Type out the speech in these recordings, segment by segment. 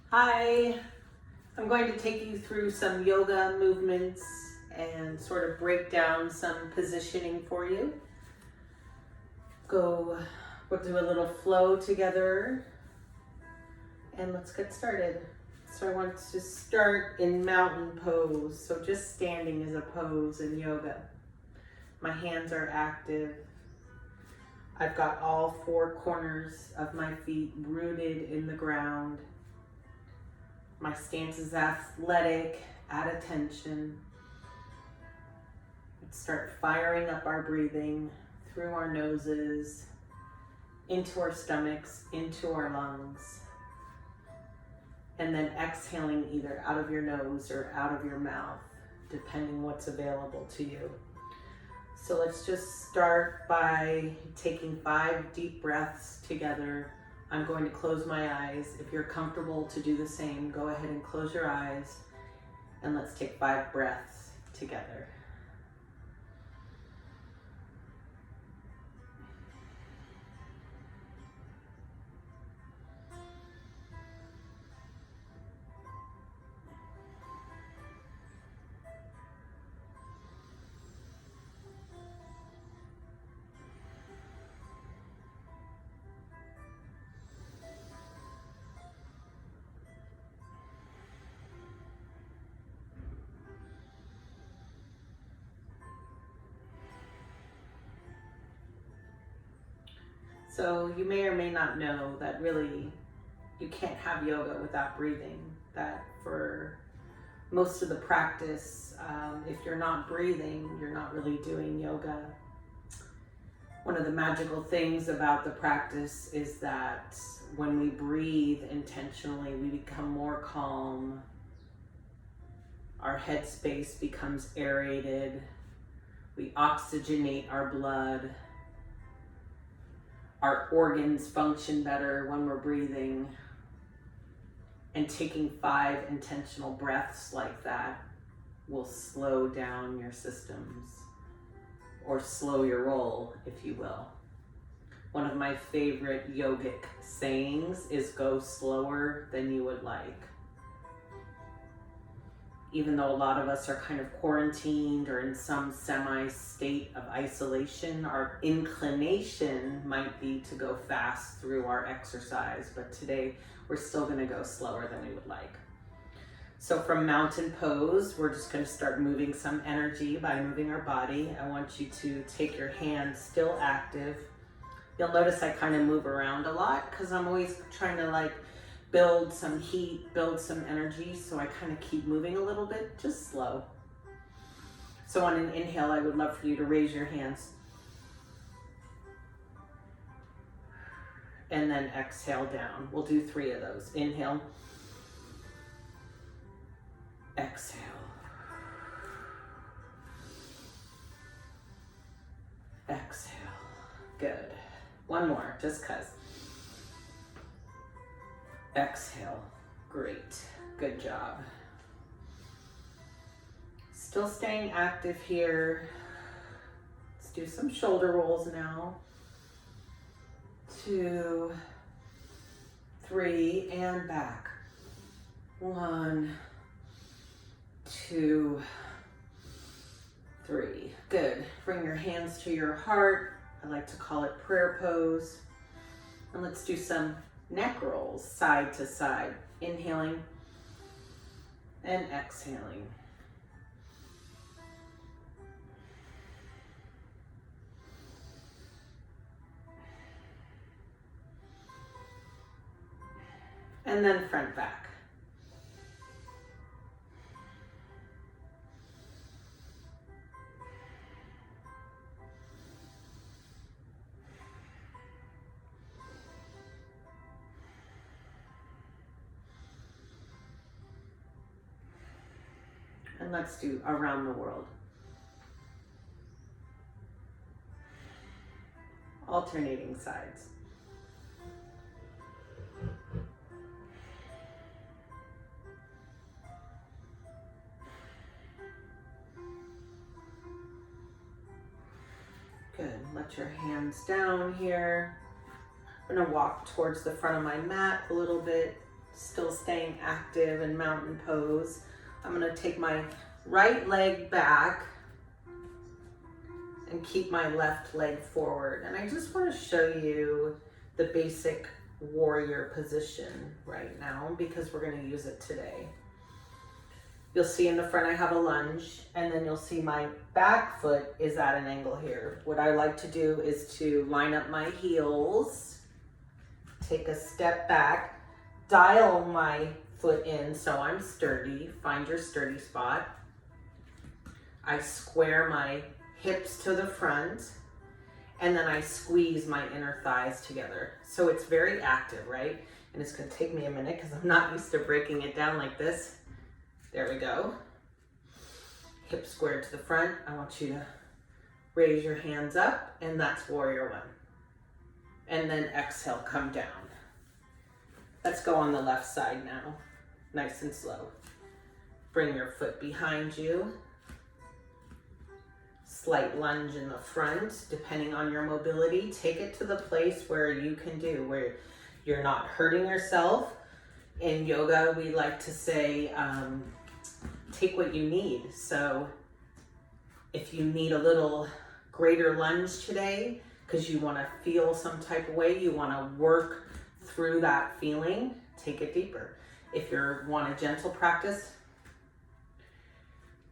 Hi, I'm going to take you through some yoga movements and sort of break down some positioning for you. We'll do a little flow together and let's get started. So I want to start in mountain pose. So just standing is a pose in yoga. My hands are active. I've got all four corners of my feet rooted in the ground. My stance is athletic, at attention. Let's start firing up our breathing through our noses, into our stomachs, into our lungs. And then exhaling either out of your nose or out of your mouth, depending what's available to you. So let's just start by taking 5 deep breaths together. I'm going to close my eyes. If you're comfortable to do the same, go ahead and close your eyes and let's take 5 breaths together. So you may or may not know that really you can't have yoga without breathing. That for most of the practice, if you're not breathing, you're not really doing yoga. One of the magical things about the practice is that when we breathe intentionally, we become more calm. Our headspace becomes aerated. We oxygenate our blood. Our organs function better when we're breathing. And taking 5 intentional breaths like that will slow down your systems, or slow your roll, if you will. One of my favorite yogic sayings is go slower than you would like. Even though a lot of us are kind of quarantined or in some semi-state of isolation, our inclination might be to go fast through our exercise, but today we're still going to go slower than we would like. So from mountain pose, we're just going to start moving some energy by moving our body. I want you to take your hands still active. You'll notice I kind of move around a lot because I'm always trying to build some heat, build some energy. So I kind of keep moving a little bit, just slow. So on an inhale, I would love for you to raise your hands. And then exhale down. We'll do 3 of those. Inhale. Exhale. Exhale. Good. One more, just 'cause. Exhale. Great. Good job. Still staying active here. Let's do some shoulder rolls now. 2, 3, and back. 1, 2, 3. Good. Bring your hands to your heart. I like to call it prayer pose. And let's do some neck rolls side to side. Inhaling and exhaling. And then front back. And let's do around the world. Alternating sides. Good. Let your hands down here. I'm going to walk towards the front of my mat a little bit Still staying active in mountain pose. I'm gonna take my right leg back and keep my left leg forward. And I just wanna show you the basic warrior position right now because we're gonna use it today. You'll see in the front I have a lunge, and then you'll see my back foot is at an angle here. What I like to do is to line up my heels, take a step back, dial my foot in so I'm sturdy. Find your sturdy spot. I square my hips to the front, and then I squeeze my inner thighs together. So it's very active, right? And it's gonna take me a minute because I'm not used to breaking it down like this. There we go. Hips squared to the front. I want you to raise your hands up, and that's warrior one. And then exhale, come down. Let's go on the left side now. Nice and slow. Bring your foot behind you. Slight lunge in the front, depending on your mobility. Take it to the place where you can do, where you're not hurting yourself. In yoga, we like to say, take what you need. So if you need a little greater lunge today, because you want to feel some type of way, you want to work through that feeling, take it deeper. If you want a gentle practice,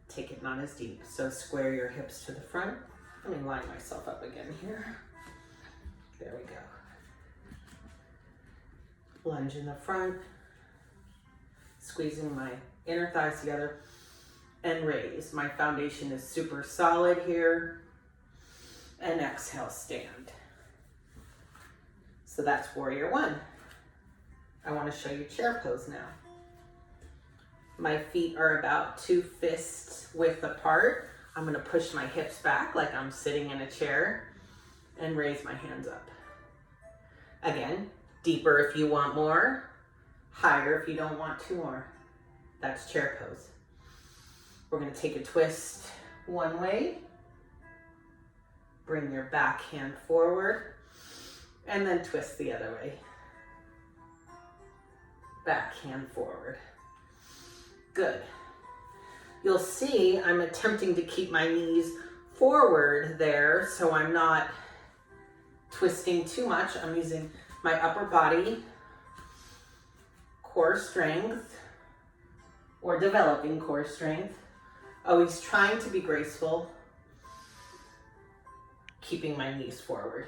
take it not as deep. So square your hips to the front. Let me line myself up again here. There we go. Lunge in the front. Squeezing my inner thighs together and raise. My foundation is super solid here. And exhale, stand. So that's warrior one. I want to show you chair pose now. My feet are about 2 fists width apart. I'm going to push my hips back like I'm sitting in a chair and raise my hands up. Again, deeper if you want more. Higher if you don't want 2 more. That's chair pose. We're going to take a twist one way. Bring your back hand forward and then twist the other way. Back hand forward. Good. You'll see I'm attempting to keep my knees forward there so I'm not twisting too much. I'm using my upper body, core strength, or developing core strength. Always trying to be graceful, keeping my knees forward.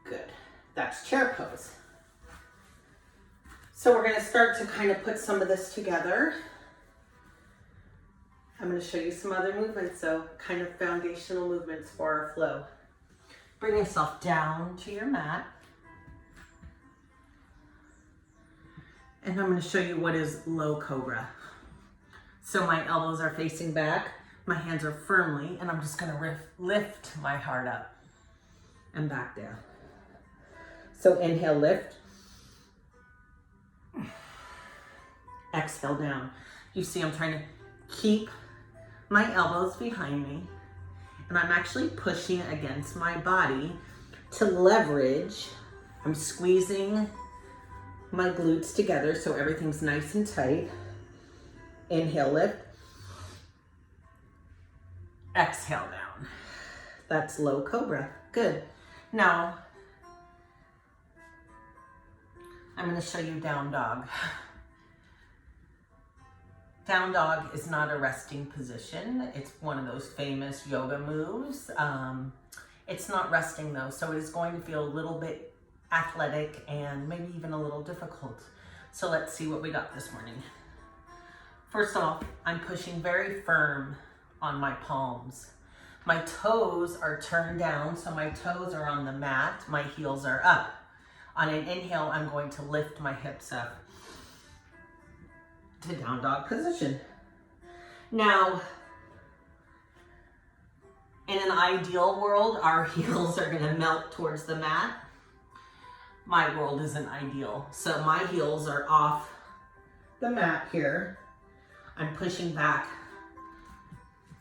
Good. That's chair pose. So we're going to start to kind of put some of this together. I'm going to show you some other movements, so kind of foundational movements for our flow. Bring yourself down to your mat. And I'm going to show you what is low cobra. So my elbows are facing back, my hands are firmly, and I'm just going to lift my heart up and back down. So inhale, lift. Exhale, down. You see I'm trying to keep my elbows behind me, and I'm actually pushing against my body to leverage. I'm squeezing my glutes together so everything's nice and tight. Inhale, lift. Exhale, down. That's low cobra. Good. Now, I'm going to show you down dog. Down dog is not a resting position. It's one of those famous yoga moves. It's not resting though, so it is going to feel a little bit athletic and maybe even a little difficult. So let's see what we got this morning. First off, I'm pushing very firm on my palms. My toes are turned down, so my toes are on the mat, my heels are up. On an inhale, I'm going to lift my hips up to down dog position. Now, in an ideal world, our heels are gonna melt towards the mat. My world isn't ideal. So my heels are off the mat here. I'm pushing back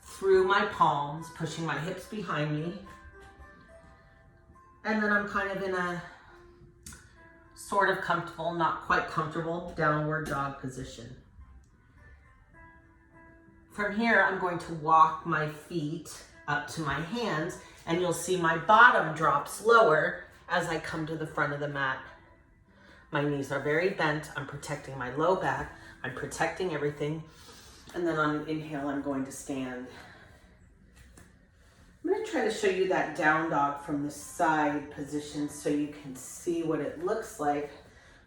through my palms, pushing my hips behind me. And then I'm kind of in a sort of comfortable, not quite comfortable, downward dog position. From here, I'm going to walk my feet up to my hands, and you'll see my bottom drops lower as I come to the front of the mat. My knees are very bent. I'm protecting my low back. I'm protecting everything. And then on an inhale, I'm going to stand. I'm going to try to show you that down dog from the side position so you can see what it looks like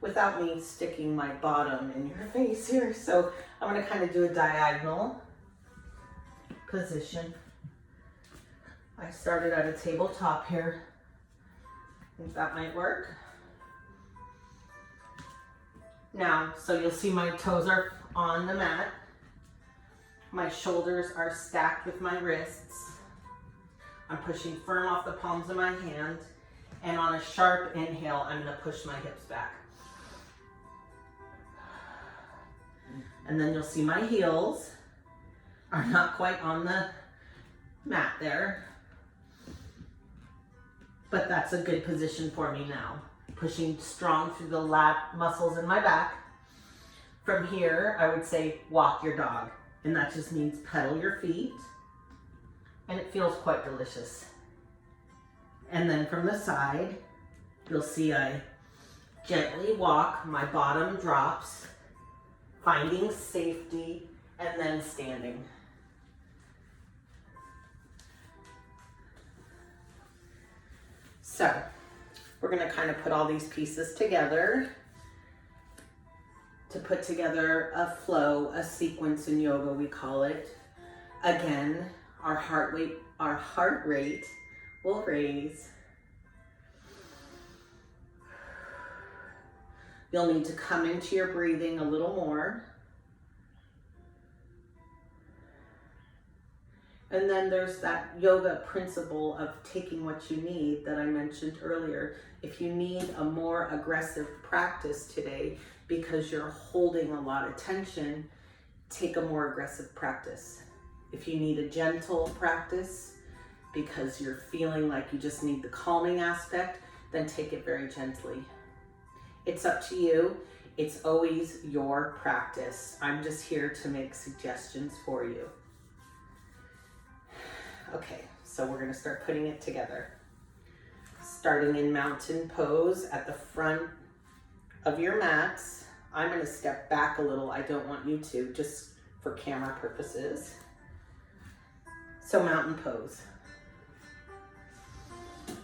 without me sticking my bottom in your face here. So I'm going to kind of do a diagonal position. I started at a tabletop here. I think that might work. Now, so you'll see my toes are on the mat. My shoulders are stacked with my wrists. I'm pushing firm off the palms of my hand. And on a sharp inhale, I'm gonna push my hips back. And then you'll see my heels are not quite on the mat there. But that's a good position for me now. Pushing strong through the lat muscles in my back. From here, I would say walk your dog. And that just means pedal your feet. And it feels quite delicious. And then from the side, you'll see I gently walk, my bottom drops, finding safety, and then standing. So, we're gonna kind of put all these pieces together to put together a flow, a sequence in yoga, we call it. Again, our heart rate will raise. You'll need to come into your breathing a little more. And then there's that yoga principle of taking what you need that I mentioned earlier. If you need a more aggressive practice today because you're holding a lot of tension, take a more aggressive practice. If you need a gentle practice because you're feeling like you just need the calming aspect, then take it very gently. It's up to you. It's always your practice. I'm just here to make suggestions for you. Okay, so we're gonna start putting it together. Starting in mountain pose at the front of your mats. I'm gonna step back a little. I don't want you to, just for camera purposes. So mountain pose.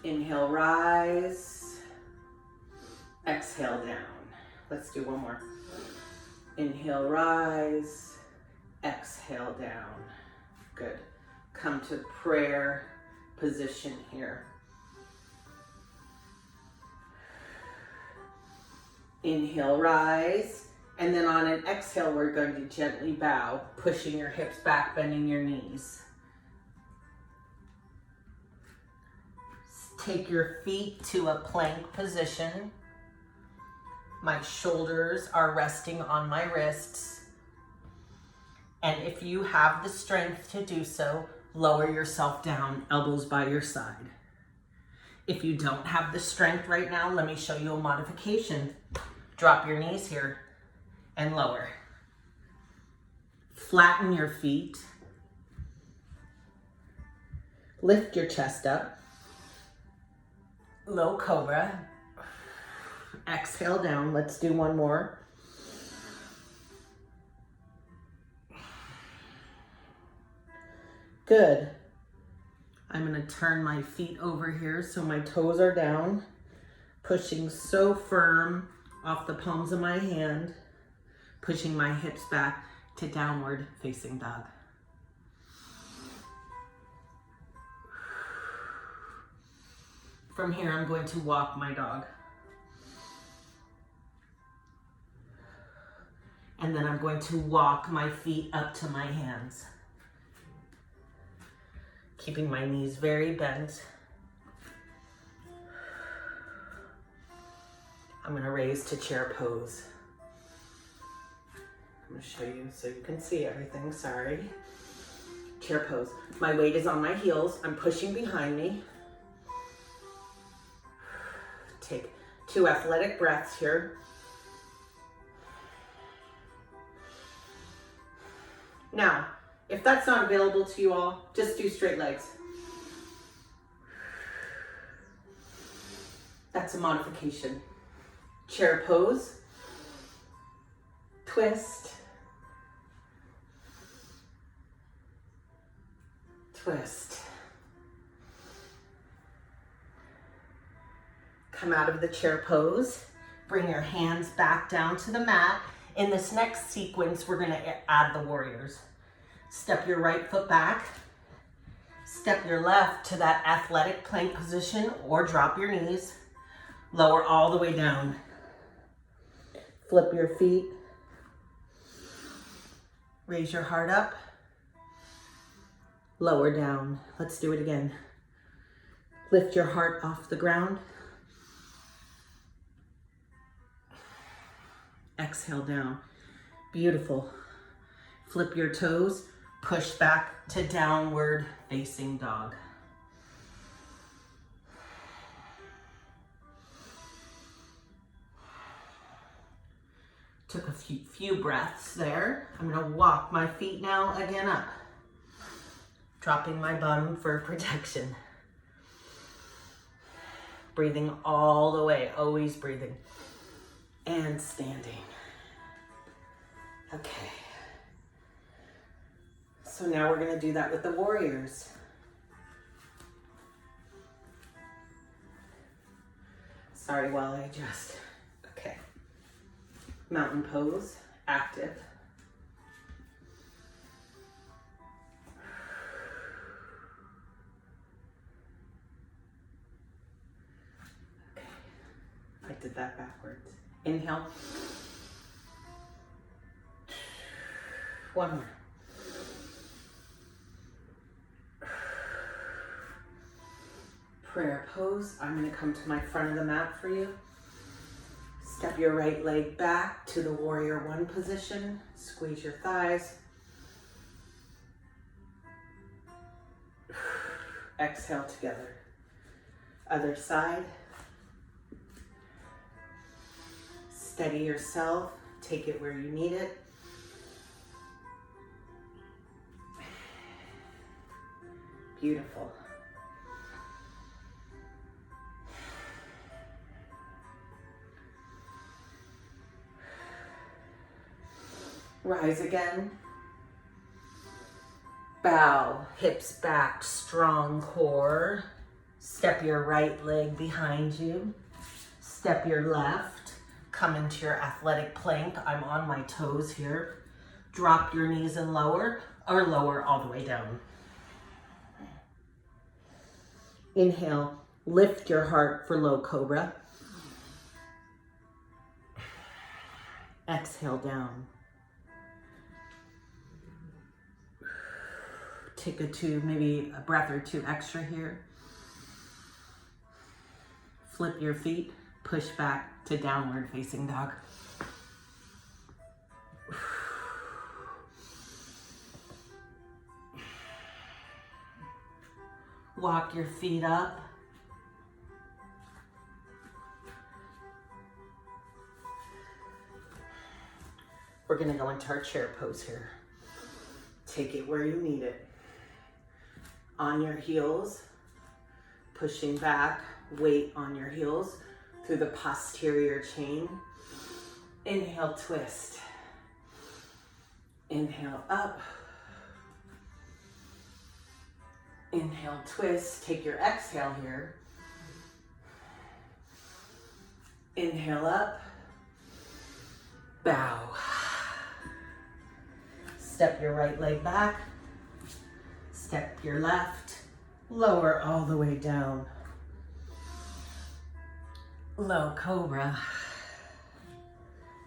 Inhale, rise. Exhale, down. Let's do one more. Inhale, rise. Exhale, down. Good. Come to prayer position here. Inhale, rise. And then on an exhale, we're going to gently bow, pushing your hips back, bending your knees. Take your feet to a plank position. My shoulders are resting on my wrists. And if you have the strength to do so, lower yourself down, elbows by your side. If you don't have the strength right now, let me show you a modification. Drop your knees here and lower. Flatten your feet. Lift your chest up. Low cobra. Exhale down. Let's do one more. Good. I'm going to turn my feet over here so my toes are down, pushing so firm off the palms of my hand, pushing my hips back to downward facing dog. From here, I'm going to walk my dog. And then I'm going to walk my feet up to my hands. Keeping my knees very bent. I'm going to raise to chair pose. I'm going to show you so you can see everything, sorry. Chair pose. My weight is on my heels. I'm pushing behind me. Take 2 athletic breaths here. Now, if that's not available to you all, just do straight legs. That's a modification. Chair pose, twist, twist. Come out of the chair pose, bring your hands back down to the mat. In this next sequence, we're gonna add the warriors. Step your right foot back, step your left to that athletic plank position or drop your knees, lower all the way down. Flip your feet, raise your heart up, lower down. Let's do it again. Lift your heart off the ground. Exhale down. Beautiful. Flip your toes, push back to downward facing dog. Took a few breaths there. I'm gonna walk my feet now again up. Dropping my bum for protection. Breathing all the way, always breathing. And standing. Okay. So now we're gonna do that with the warriors. Sorry while I adjust. Okay. Mountain pose, active. Okay. I did that backwards. Inhale. One more. Prayer pose. I'm going to come to my front of the mat for you. Step your right leg back to the warrior one position. Squeeze your thighs. Exhale together. Other side. Steady yourself. Take it where you need it. Beautiful. Rise again. Bow, hips back, strong core. Step your right leg behind you. Step your left. Come into your athletic plank. I'm on my toes here. Drop your knees and lower, or lower all the way down. Inhale, lift your heart for low cobra. Exhale down. Take maybe a breath or two extra here. Flip your feet, push back to downward facing dog. Walk your feet up. We're gonna go into our chair pose here. Take it where you need it. On your heels, pushing back, weight on your heels through the posterior chain. Inhale, twist. Inhale, up. Inhale, twist. Take your exhale here. Inhale up. Bow. Step your right leg back. Step your left. Lower all the way down. Low cobra.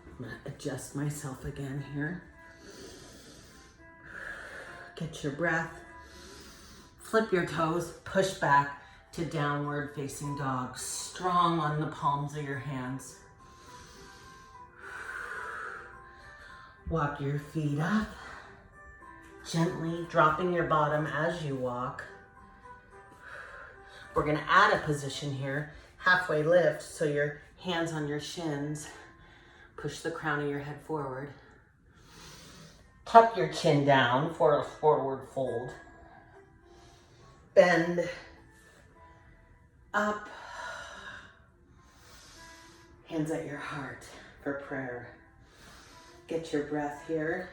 I'm gonna adjust myself again here. Get your breath. Flip your toes, push back to downward facing dog. Strong on the palms of your hands. Walk your feet up. Gently dropping your bottom as you walk. We're gonna add a position here. halfway lift, so your hands on your shins. Push the crown of your head forward. Tuck your chin down for a forward fold. Bend up. Hands at your heart for prayer. Get your breath here.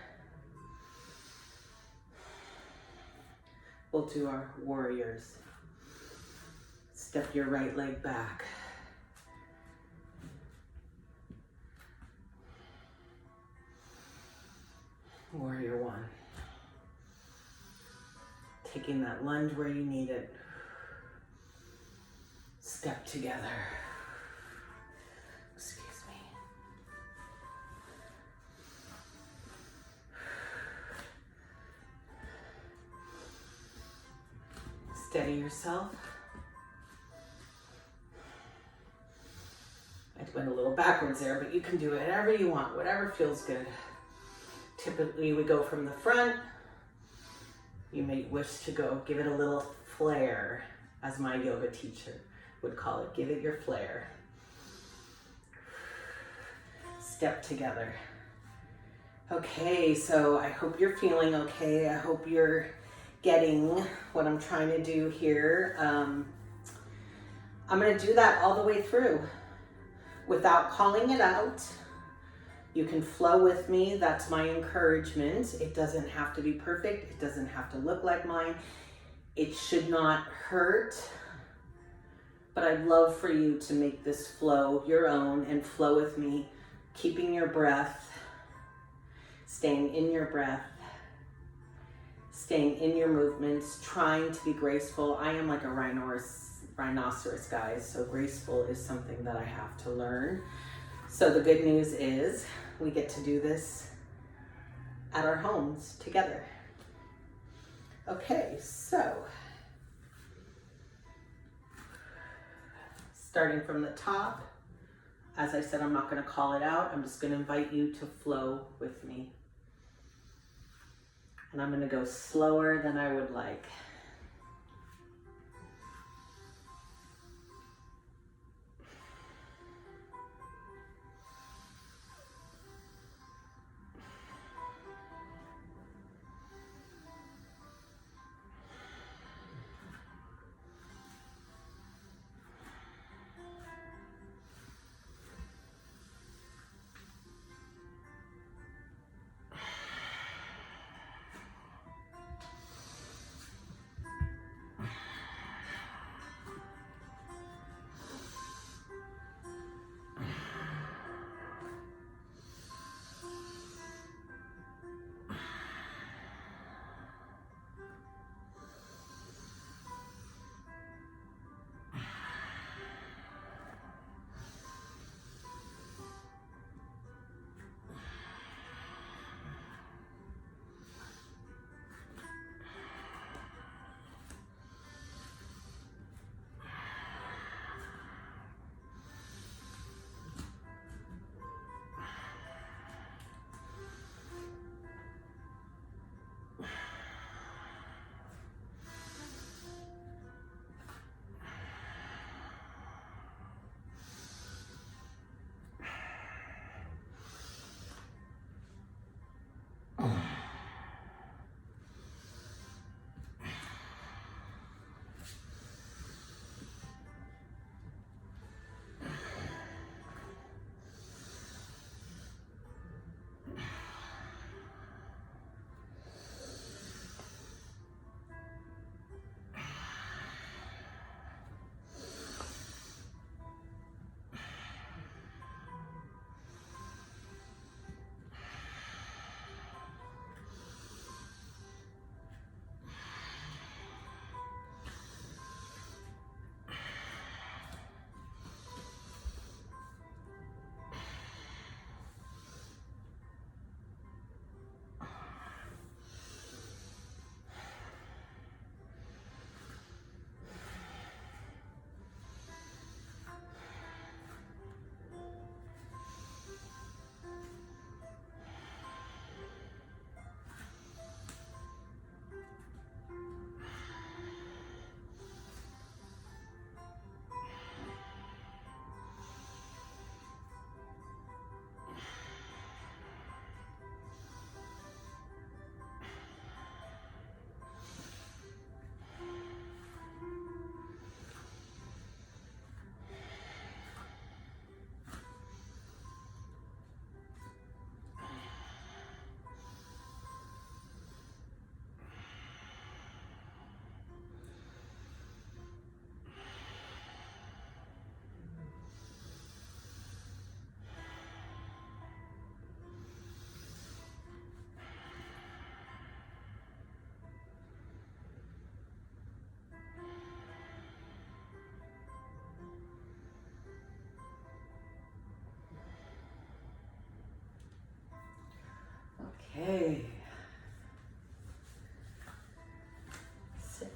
We'll do our warriors. Step your right leg back. Warrior one. Taking that lunge where you need it. Step together. Excuse me. Steady yourself. I went a little backwards there, but you can do whatever you want, whatever feels good. Typically we go from the front. You may wish to go, give it a little flair, as my yoga teacher would call it. Give it your flair. Step together. Okay, so I hope you're feeling okay. I hope you're getting what I'm trying to do here. I'm gonna do that all the way through without calling it out. You can flow with me. That's my encouragement. It doesn't have to be perfect. It doesn't have to look like mine. It should not hurt. But I'd love for you to make this flow your own and flow with me, keeping your breath, staying in your breath, staying in your movements, trying to be graceful. I am like a rhinoceros, guys, so graceful is something that I have to learn. So the good news is we get to do this at our homes together. Okay, so starting from the top, as I said, I'm not going to call it out. I'm just going to invite you to flow with me. And I'm going to go slower than I would like.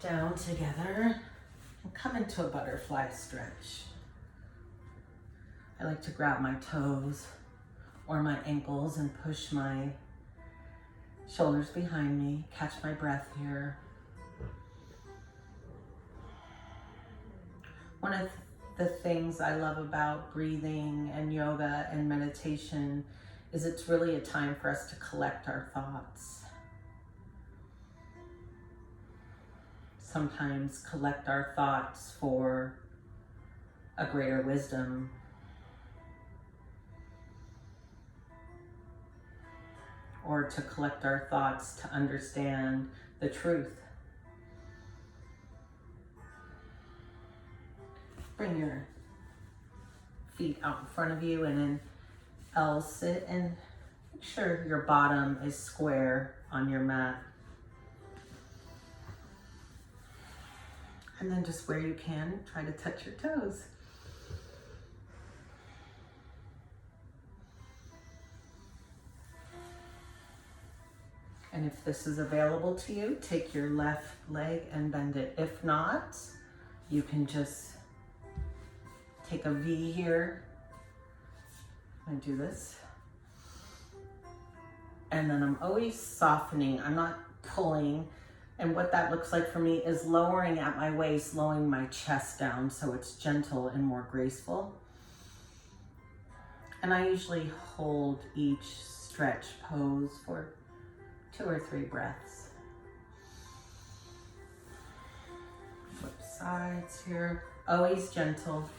down together and come into a butterfly stretch. I like to grab my toes or my ankles and push my shoulders behind me, catch my breath here. One of the things I love about breathing and yoga and meditation is it's really a time for us to collect our thoughts. Sometimes collect our thoughts for a greater wisdom. Or to collect our thoughts to understand the truth. Bring your feet out in front of you and then L sit and make sure your bottom is square on your mat. And then just where you can, try to touch your toes. And if this is available to you, take your left leg and bend it. If not, you can just take a V here and do this. And then I'm always softening. I'm not pulling. And what that looks like for me is lowering at my waist, lowering my chest down so it's gentle and more graceful. And I usually hold each stretch pose for 2 or 3 breaths. Flip sides here, always gentle.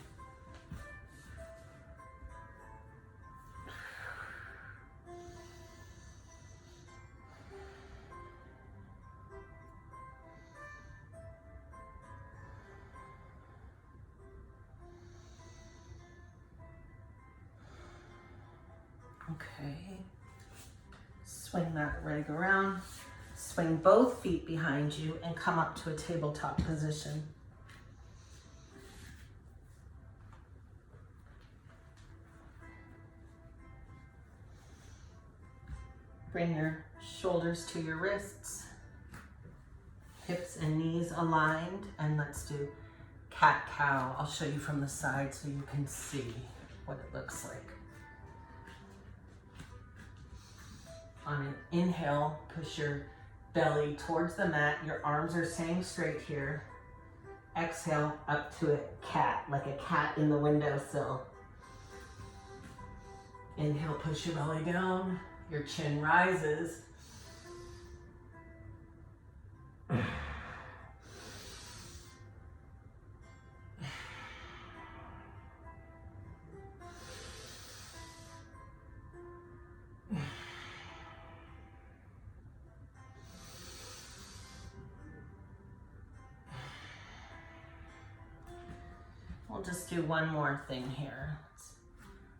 Okay. Swing that leg around, swing both feet behind you and come up to a tabletop position. Bring your shoulders to your wrists, hips and knees aligned, and let's do cat-cow. I'll show you from the side so you can see what it looks like. On an inhale, push your belly towards the mat. Your arms are staying straight here. Exhale up to a cat, like a cat in the windowsill. Inhale, push your belly down. Your chin rises. We'll just do one more thing here.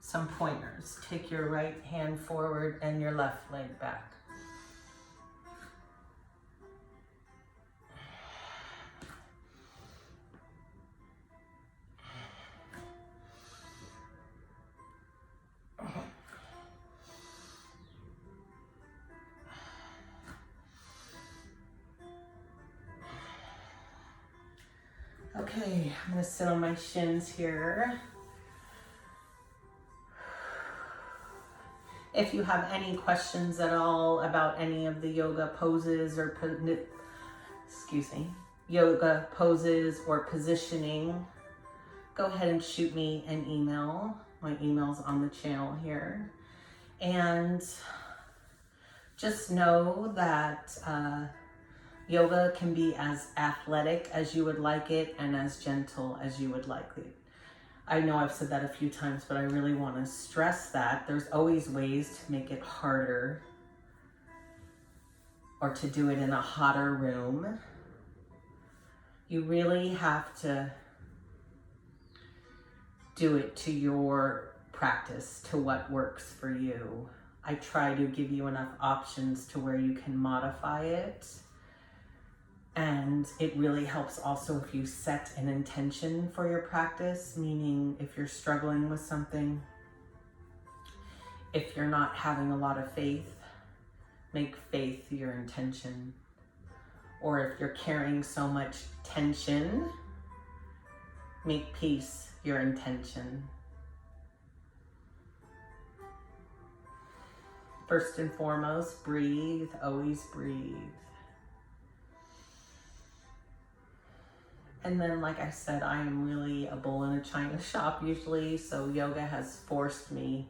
Some pointers. Take your right hand forward and your left leg back. Okay, I'm gonna sit on my shins here. If you have any questions at all about any of the yoga poses or yoga poses or positioning, go ahead and shoot me an email. My email's on the channel here. And just know that yoga can be as athletic as you would like it and as gentle as you would like it. I know I've said that a few times, but I really want to stress that there's always ways to make it harder or to do it in a hotter room. You really have to do it to your practice, to what works for you. I try to give you enough options to where you can modify it. And it really helps also if you set an intention for your practice, meaning if you're struggling with something, if you're not having a lot of faith, make faith your intention. or if you're carrying so much tension, make peace your intention. First and foremost, breathe, always breathe. And then, like I said, I am really a bull in a china shop usually, so yoga has forced me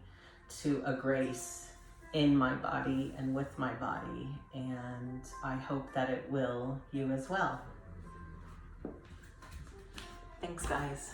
to a grace in my body and with my body, and I hope that it will you as well. Thanks, guys.